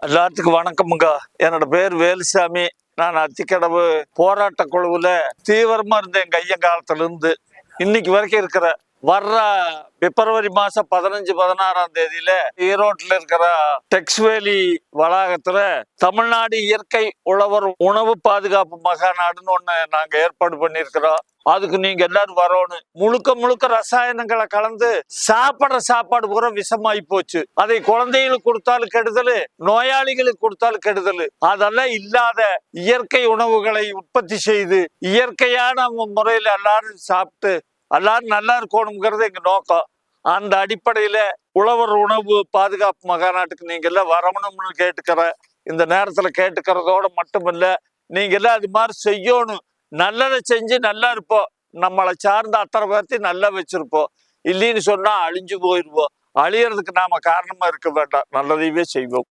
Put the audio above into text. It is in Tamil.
எல்லாத்துக்கும் வணக்கமுங்க. என்னோட பேர் வேலுசாமி. நான் அத்திக்கடவு போராட்ட குழுவுல தீவிரமா இருந்தேன். எங்க ஐயன் காலத்துல இருந்து இன்னைக்கு வரைக்கும் இருக்கிற. வர்ற பிப்ரவரி மாசம் 15, 16ஆம் தேதியில ஈரோட்ல இருக்கிற டெக்ஸ்வேலி வளாகத்துல தமிழ்நாடு இயற்கை உழவர் உணவு பாதுகாப்பு மகாநாடுன்னு ஒண்ணு நாங்க ஏற்பாடு பண்ணியிருக்கிறோம். அதுக்கு நீங்க எல்லாரும் வரணும். முழுக்க முழுக்க ரசாயனங்களை கலந்து சாப்பிடுற சாப்பாடு பூரா விஷமாயி போச்சு. அதை குழந்தைகளுக்கு கொடுத்தாலும் கெடுதல், நோயாளிகளுக்கு கொடுத்தாலும் கெடுதல். அதெல்லாம் இல்லாத இயற்கை உணவுகளை உற்பத்தி செய்து இயற்கையான முறையில எல்லாரும் சாப்பிட்டு எல்லாரும் நல்லா இருக்கணுங்கிறது எங்க நோக்கம். அந்த அடிப்படையில உழவர் உணவு பாதுகாப்பு மகாநாட்டுக்கு நீங்க எல்லாம் வரணும்னு கேட்டுக்கிறேன். இந்த நேரத்துல கேட்டுக்கிறதோட மட்டுமில்ல, நீங்க எல்லாம் அது மாதிரி செய்யணும். நல்லதை செஞ்சு நல்லா இருப்போம். நம்மளை சார்ந்த அத்தனை பேர்த்தையும் நல்லா வச்சிருப்போம். இல்லைன்னு சொன்னா அழிஞ்சு போயிடுவோம். அழியறதுக்கு நாம காரணமா இருக்க வேண்டாம். நல்லதையவே செய்வோம்.